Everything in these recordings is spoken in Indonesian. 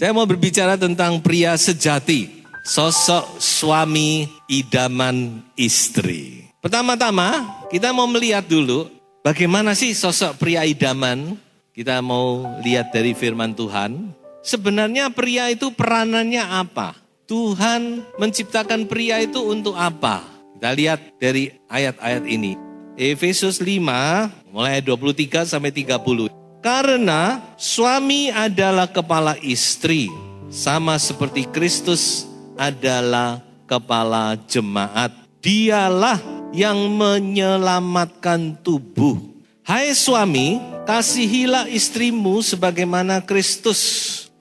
Saya mau berbicara tentang pria sejati, sosok suami idaman istri. Pertama-tama kita mau melihat dulu bagaimana sih sosok pria idaman. Kita mau lihat dari firman Tuhan. Sebenarnya pria itu peranannya apa? Tuhan menciptakan pria itu untuk apa? Kita lihat dari ayat-ayat ini. Efesus 5 mulai 23 sampai 30. Karena suami adalah kepala istri, sama seperti Kristus adalah kepala jemaat. Dialah yang menyelamatkan tubuh. Hai suami, kasihilah istrimu sebagaimana Kristus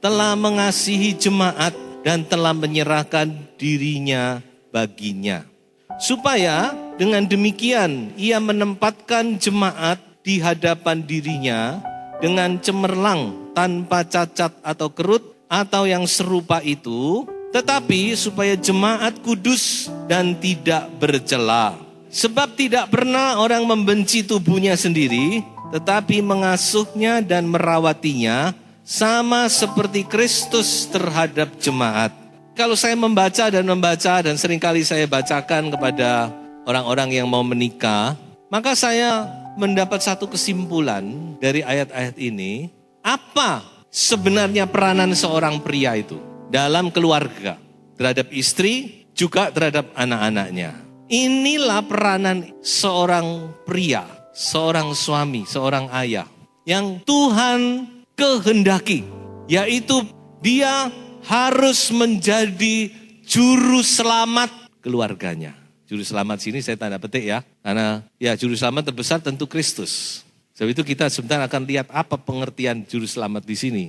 telah mengasihi jemaat dan telah menyerahkan dirinya baginya. Supaya dengan demikian ia menempatkan jemaat di hadapan dirinya dengan cemerlang, tanpa cacat atau kerut, atau yang serupa itu, tetapi supaya jemaat kudus dan tidak bercela. Sebab tidak pernah orang membenci tubuhnya sendiri, tetapi mengasuhnya dan merawatinya, sama seperti Kristus terhadap jemaat. Kalau saya membaca dan seringkali saya bacakan kepada orang-orang yang mau menikah, maka saya mendapat satu kesimpulan dari ayat-ayat ini, apa sebenarnya peranan seorang pria itu dalam keluarga, terhadap istri, juga terhadap anak-anaknya. Inilah peranan seorang pria, seorang suami, seorang ayah, yang Tuhan kehendaki, yaitu dia harus menjadi juru selamat keluarganya. Juru selamat sini saya tanda petik ya. Karena ya juru selamat terbesar tentu Kristus. Sebab itu kita sebentar akan lihat apa pengertian juru selamat di sini.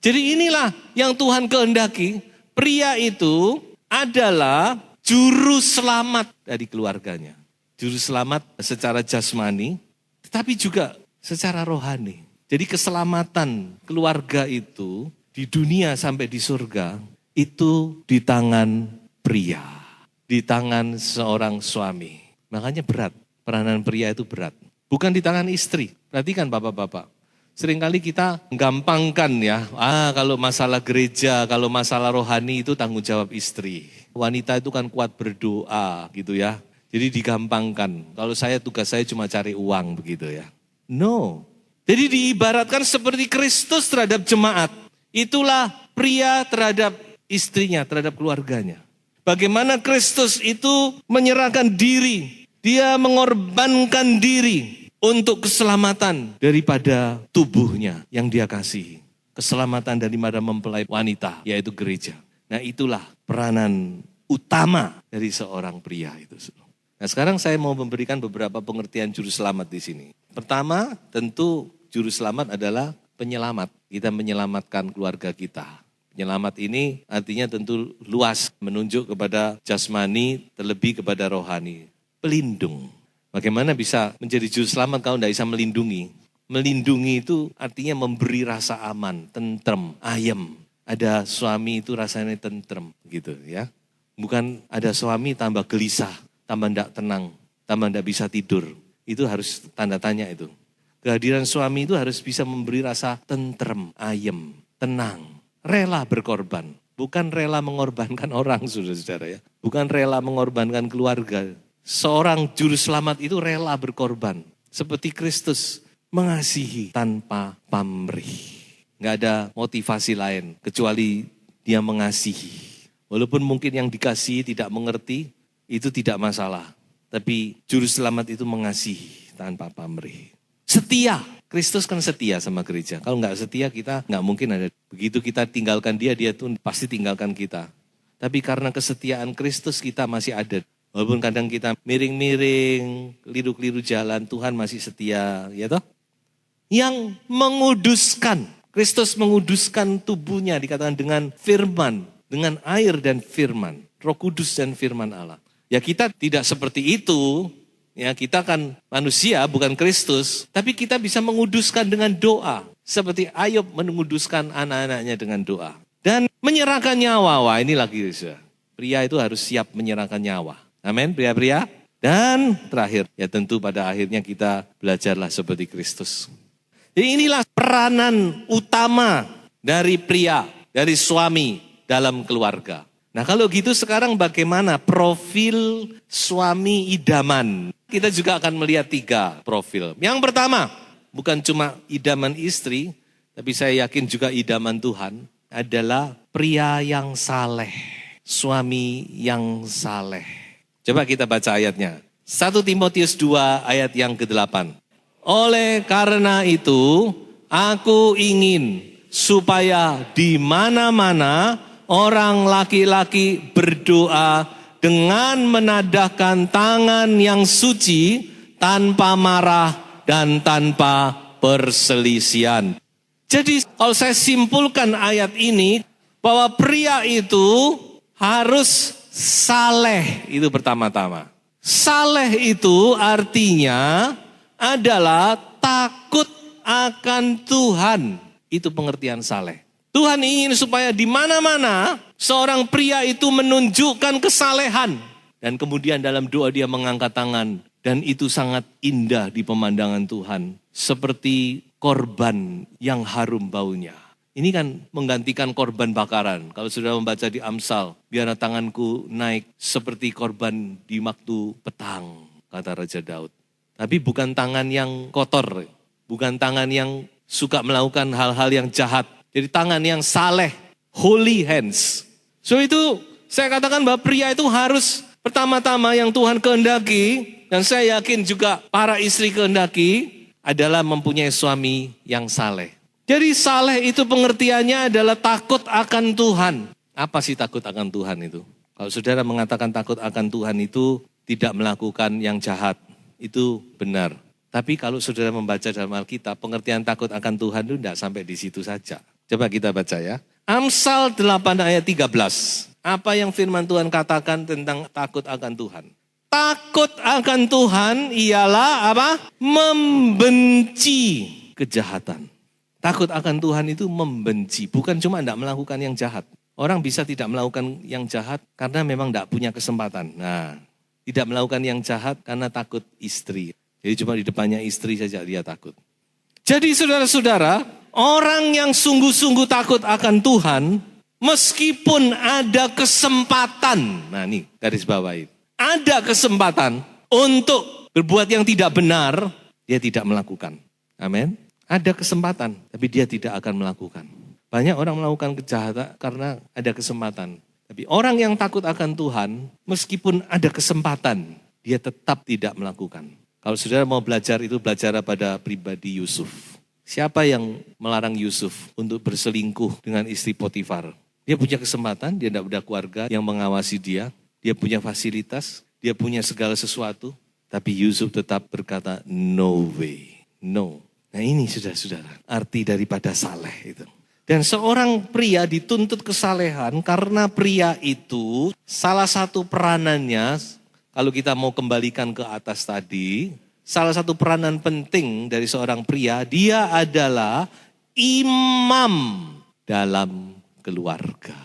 Jadi inilah yang Tuhan kehendaki. Pria itu adalah juru selamat dari keluarganya. Juru selamat secara jasmani, tetapi juga secara rohani. Jadi keselamatan keluarga itu di dunia sampai di surga itu di tangan pria. Di tangan seorang suami. Makanya berat, peranan pria itu berat. Bukan di tangan istri. Perhatikan bapak-bapak. Seringkali kita gampangkan ya. Kalau masalah gereja, kalau masalah rohani itu tanggung jawab istri. Wanita itu kan kuat berdoa gitu ya. Jadi digampangkan. Kalau tugas saya cuma cari uang begitu ya. No. Jadi diibaratkan seperti Kristus terhadap jemaat. Itulah pria terhadap istrinya, terhadap keluarganya. Bagaimana Kristus itu menyerahkan diri, dia mengorbankan diri untuk keselamatan daripada tubuhnya yang dia kasihi. Keselamatan daripada mempelai wanita, yaitu gereja. Nah itulah peranan utama dari seorang pria itu. Nah sekarang saya mau memberikan beberapa pengertian juru selamat di sini. Pertama tentu juru selamat adalah penyelamat. Kita menyelamatkan keluarga kita. Penyelamat ini artinya tentu luas, menunjuk kepada jasmani, terlebih kepada rohani. Pelindung. Bagaimana bisa menjadi juru selamat kalau tidak bisa melindungi? Melindungi itu artinya memberi rasa aman, tentrem, ayem. Ada suami itu rasanya tentrem gitu ya. Bukan ada suami tambah gelisah, tambah tidak tenang, tambah tidak bisa tidur. Itu harus tanda tanya itu. Kehadiran suami itu harus bisa memberi rasa tentrem, ayem, tenang. Rela berkorban, bukan rela mengorbankan orang, saudara-saudara ya. Bukan rela mengorbankan keluarga. Seorang juru selamat itu rela berkorban. Seperti Kristus mengasihi tanpa pamrih. Nggak ada motivasi lain kecuali dia mengasihi. Walaupun mungkin yang dikasihi tidak mengerti, itu tidak masalah. Tapi juru selamat itu mengasihi tanpa pamrih. Setia. Kristus kan setia sama gereja. Kalau nggak setia kita nggak mungkin ada. Begitu kita tinggalkan dia tuh pasti tinggalkan kita. Tapi karena kesetiaan Kristus kita masih ada. Walaupun kadang kita miring-miring, keliru-keliru jalan, Tuhan masih setia. Ya toh? Yang menguduskan. Kristus menguduskan tubuhnya dikatakan dengan firman, dengan air dan firman, Roh Kudus dan firman Allah. Ya kita tidak seperti itu, ya kita kan manusia bukan Kristus, tapi kita bisa menguduskan dengan doa. Seperti Ayub menguduskan anak-anaknya dengan doa. Dan menyerahkan nyawa, wah ini lagi pria itu harus siap menyerahkan nyawa. Amin, pria-pria. Dan terakhir, ya tentu pada akhirnya kita belajarlah seperti Kristus. Jadi inilah peranan utama dari pria, dari suami dalam keluarga. Nah kalau gitu sekarang bagaimana profil suami idaman? Kita juga akan melihat 3 profil. Yang pertama, bukan cuma idaman istri, tapi saya yakin juga idaman Tuhan, adalah pria yang saleh, suami yang saleh. Coba kita baca ayatnya. 1 Timotius 2 ayat yang ke-8. Oleh karena itu, aku ingin supaya di mana-mana orang laki-laki berdoa dengan menadahkan tangan yang suci, tanpa marah dan tanpa perselisihan. Jadi kalau saya simpulkan ayat ini, bahwa pria itu harus saleh, itu pertama-tama. Saleh itu artinya adalah takut akan Tuhan. Itu pengertian saleh. Tuhan ingin supaya di mana-mana seorang pria itu menunjukkan kesalehan. Dan kemudian dalam doa dia mengangkat tangan. Dan itu sangat indah di pemandangan Tuhan. Seperti korban yang harum baunya. Ini kan menggantikan korban bakaran. Kalau sudah membaca di Amsal, biar tanganku naik seperti korban di waktu petang, kata Raja Daud. Tapi bukan tangan yang kotor, bukan tangan yang suka melakukan hal-hal yang jahat. Jadi tangan yang saleh, holy hands. So itu saya katakan bahwa pria itu harus pertama-tama yang Tuhan kehendaki, dan saya yakin juga para istri kehendaki, adalah mempunyai suami yang saleh. Jadi saleh itu pengertiannya adalah takut akan Tuhan. Apa sih takut akan Tuhan itu? Kalau saudara mengatakan takut akan Tuhan itu tidak melakukan yang jahat, itu benar. Tapi kalau saudara membaca dalam Alkitab, pengertian takut akan Tuhan itu tidak sampai di situ saja. Coba kita baca ya. Amsal 8 ayat 13. Apa yang firman Tuhan katakan tentang takut akan Tuhan? Takut akan Tuhan ialah apa? Membenci kejahatan. Takut akan Tuhan itu membenci, bukan cuma tidak melakukan yang jahat. Orang bisa tidak melakukan yang jahat karena memang tidak punya kesempatan. Nah, tidak melakukan yang jahat karena takut istri. Jadi cuma di depannya istri saja dia takut. Jadi saudara-saudara, orang yang sungguh-sungguh takut akan Tuhan, meskipun ada kesempatan, nah ini garis bawahi, ada kesempatan untuk berbuat yang tidak benar, dia tidak melakukan. Amin. Ada kesempatan, tapi dia tidak akan melakukan. Banyak orang melakukan kejahatan karena ada kesempatan. Tapi orang yang takut akan Tuhan, meskipun ada kesempatan, dia tetap tidak melakukan. Kalau saudara mau belajar itu, belajar pada pribadi Yusuf. Siapa yang melarang Yusuf untuk berselingkuh dengan istri Potifar? Dia punya kesempatan, dia tidak ada keluarga yang mengawasi dia. Dia punya fasilitas, dia punya segala sesuatu. Tapi Yusuf tetap berkata, no way, no. Nah ini saudara-saudara, arti daripada saleh itu. Dan seorang pria dituntut kesalehan karena pria itu salah satu peranannya, kalau kita mau kembalikan ke atas tadi, salah satu peranan penting dari seorang pria, dia adalah imam dalam keluarga.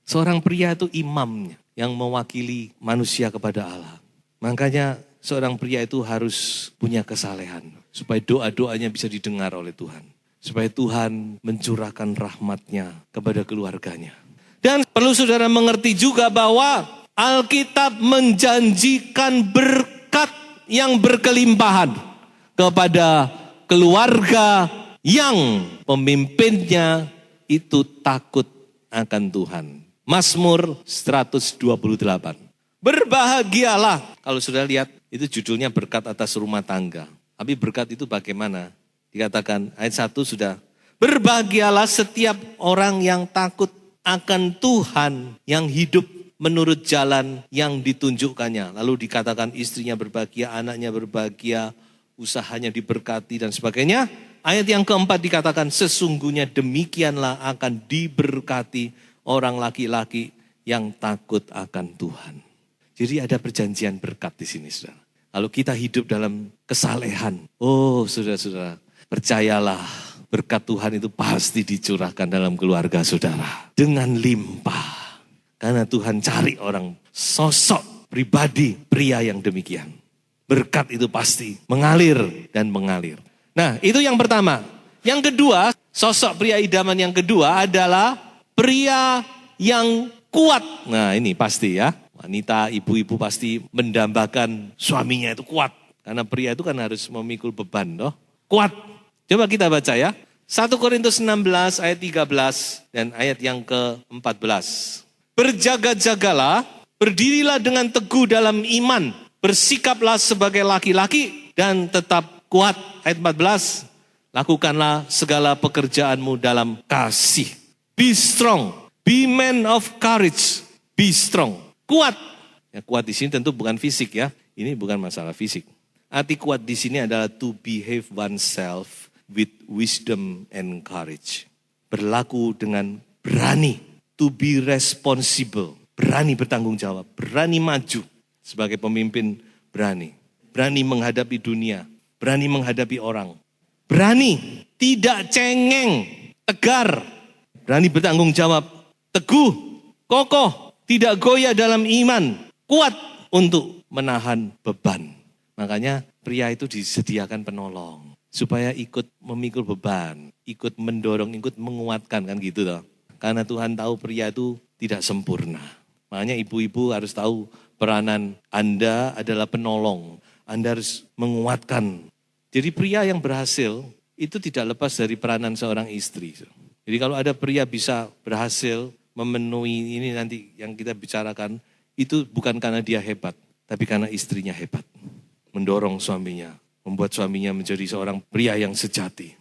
Seorang pria itu imamnya yang mewakili manusia kepada Allah. Makanya seorang pria itu harus punya kesalehan. Supaya doa-doanya bisa didengar oleh Tuhan. Supaya Tuhan mencurahkan rahmat-Nya kepada keluarganya. Dan perlu saudara mengerti juga bahwa Alkitab menjanjikan berkat yang berkelimpahan kepada keluarga yang pemimpinnya itu takut akan Tuhan. Mazmur 128. Berbahagialah. Kalau sudah lihat, itu judulnya berkat atas rumah tangga. Tapi berkat itu bagaimana? Dikatakan ayat 1 sudah. Berbahagialah setiap orang yang takut akan Tuhan, yang hidup menurut jalan yang ditunjukkannya. Lalu dikatakan istrinya berbahagia, anaknya berbahagia, usahanya diberkati dan sebagainya. Ayat yang keempat dikatakan, sesungguhnya demikianlah akan diberkati orang laki-laki yang takut akan Tuhan. Jadi ada perjanjian berkat di sini, saudara. Kalau kita hidup dalam kesalehan, oh saudara-saudara, percayalah berkat Tuhan itu pasti dicurahkan dalam keluarga saudara. Dengan limpah. Karena Tuhan cari orang sosok pribadi pria yang demikian. Berkat itu pasti mengalir dan mengalir. Nah, itu yang pertama. Yang kedua, sosok pria idaman yang kedua adalah pria yang kuat. Nah, ini pasti ya. Wanita, ibu-ibu pasti mendambakan suaminya itu kuat. Karena pria itu kan harus memikul beban, toh. Kuat. Coba kita baca ya. 1 Korintus 16 ayat 13 dan ayat yang ke-14. Berjaga-jagalah, berdirilah dengan teguh dalam iman. Bersikaplah sebagai laki-laki dan tetap kuat. Ayat 14, lakukanlah segala pekerjaanmu dalam kasih. Be strong, be man of courage, be strong. Kuat. Ya, kuat di sini tentu bukan fisik ya. Ini bukan masalah fisik. Arti kuat di sini adalah to behave oneself with wisdom and courage. Berlaku dengan berani. To be responsible. Berani bertanggung jawab. Berani maju. Sebagai pemimpin berani. Berani menghadapi dunia. Berani menghadapi orang. Berani, tidak cengeng, tegar. Berani bertanggung jawab, teguh, kokoh, tidak goyah dalam iman. Kuat untuk menahan beban. Makanya pria itu disediakan penolong. Supaya ikut memikul beban, ikut mendorong, ikut menguatkan kan gitu toh. Karena Tuhan tahu pria itu tidak sempurna. Makanya ibu-ibu harus tahu peranan Anda adalah penolong. Anda harus menguatkan. Jadi pria yang berhasil itu tidak lepas dari peranan seorang istri. Jadi kalau ada pria bisa berhasil memenuhi ini nanti yang kita bicarakan, itu bukan karena dia hebat, tapi karena istrinya hebat. Mendorong suaminya, membuat suaminya menjadi seorang pria yang sejati.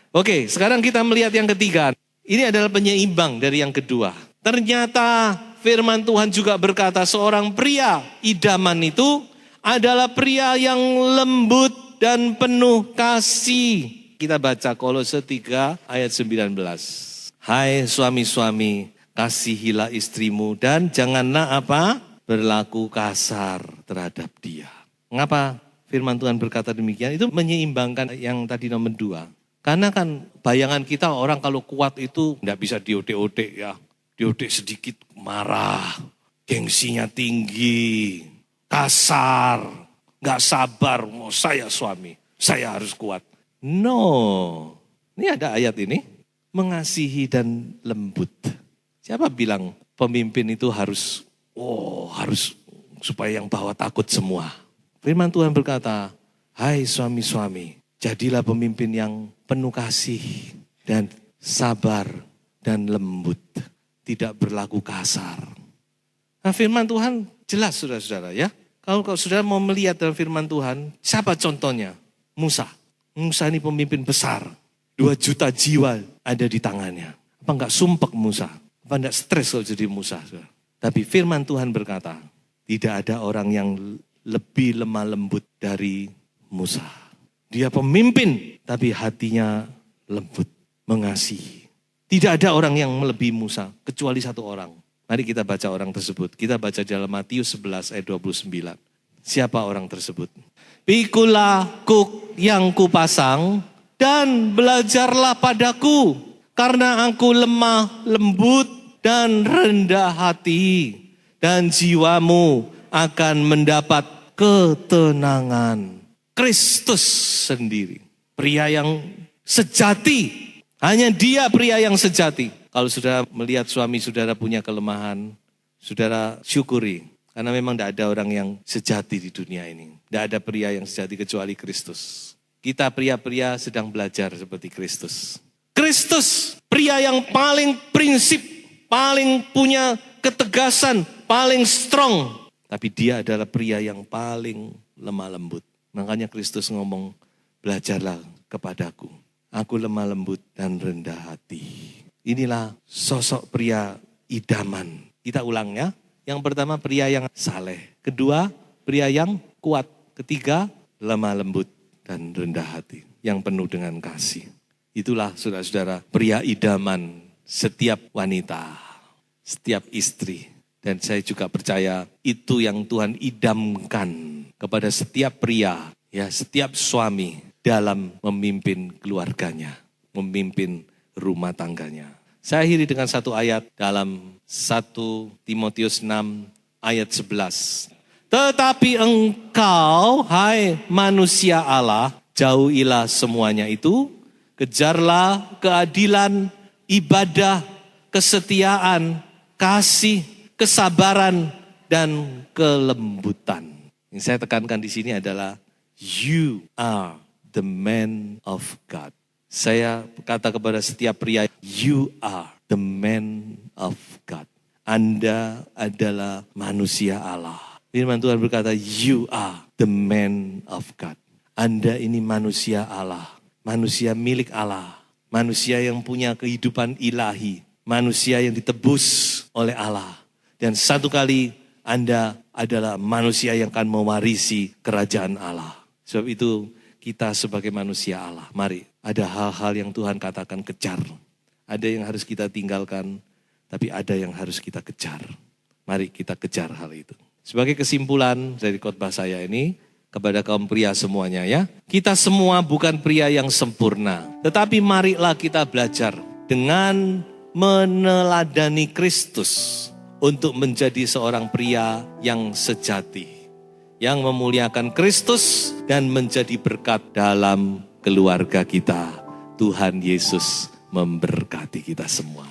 Oke, sekarang kita melihat yang ketiga. Ini adalah penyeimbang dari yang kedua. Ternyata firman Tuhan juga berkata seorang pria idaman itu adalah pria yang lembut dan penuh kasih. Kita baca Kolose 3 ayat 19. Hai suami-suami, kasihilah istrimu dan janganlah apa? Berlaku kasar terhadap dia. Mengapa firman Tuhan berkata demikian? Itu menyeimbangkan yang tadi nomor 2. Karena kan bayangan kita orang kalau kuat itu tidak bisa diodek-odek ya. Diodek sedikit marah, gengsinya tinggi, kasar. Gak sabar, mau saya suami, saya harus kuat. No, ini ada ayat ini, mengasihi dan lembut. Siapa bilang pemimpin itu harus supaya yang bawah takut semua. Firman Tuhan berkata, hai suami-suami, jadilah pemimpin yang penuh kasih dan sabar dan lembut, tidak berlaku kasar. Nah firman Tuhan jelas saudara-saudara ya. Kalau saudara mau melihat dalam firman Tuhan, siapa contohnya? Musa. Musa ini pemimpin besar. 2 juta jiwa ada di tangannya. Apa enggak sumpek Musa? Apa enggak stres kalau jadi Musa? Saudara? Tapi firman Tuhan berkata, tidak ada orang yang lebih lemah lembut dari Musa. Dia pemimpin, tapi hatinya lembut, mengasihi. Tidak ada orang yang melebihi Musa, kecuali satu orang. Mari kita baca orang tersebut. Kita baca dalam Matius 11 ayat 29. Siapa orang tersebut? Pikulah kuk yang kupasang dan belajarlah padaku. Karena aku lemah, lembut dan rendah hati. Dan jiwamu akan mendapat ketenangan. Kristus sendiri. Pria yang sejati. Hanya dia pria yang sejati. Kalau saudara melihat suami saudara punya kelemahan, saudara syukuri. Karena memang tidak ada orang yang sejati di dunia ini. Tidak ada pria yang sejati kecuali Kristus. Kita pria-pria sedang belajar seperti Kristus. Kristus, pria yang paling prinsip, paling punya ketegasan, paling strong. Tapi dia adalah pria yang paling lemah lembut. Makanya Kristus ngomong, belajarlah kepadaku. Aku lemah lembut dan rendah hati. Inilah sosok pria idaman. Kita ulang ya. Yang pertama pria yang saleh. Kedua pria yang kuat. Ketiga lemah lembut dan rendah hati. yang penuh dengan kasih. Itulah saudara-saudara pria idaman setiap wanita, setiap istri. Dan saya juga percaya itu yang Tuhan idamkan kepada setiap pria, ya setiap suami dalam memimpin keluarganya, memimpin rumah tangganya. Saya akhiri dengan satu ayat dalam 1 Timotius 6 ayat 11. Tetapi engkau, hai manusia Allah, jauhilah semuanya itu, kejarlah keadilan, ibadah, kesetiaan, kasih, kesabaran, dan kelembutan. Yang saya tekankan di sini adalah you are the man of God. Saya kata kepada setiap pria, you are the man of God. Anda adalah manusia Allah. Firman Tuhan berkata, you are the man of God. Anda ini manusia Allah, manusia milik Allah, manusia yang punya kehidupan ilahi, manusia yang ditebus oleh Allah. Dan satu kali Anda adalah manusia yang akan mewarisi kerajaan Allah. Sebab itu kita sebagai manusia Allah, mari ada hal-hal yang Tuhan katakan kejar. Ada yang harus kita tinggalkan, tapi ada yang harus kita kejar. Mari kita kejar hal itu. Sebagai kesimpulan dari khotbah saya ini, kepada kaum pria semuanya ya. Kita semua bukan pria yang sempurna. Tetapi marilah kita belajar dengan meneladani Kristus untuk menjadi seorang pria yang sejati. Yang memuliakan Kristus dan menjadi berkat dalam keluarga kita. Tuhan Yesus memberkati kita semua.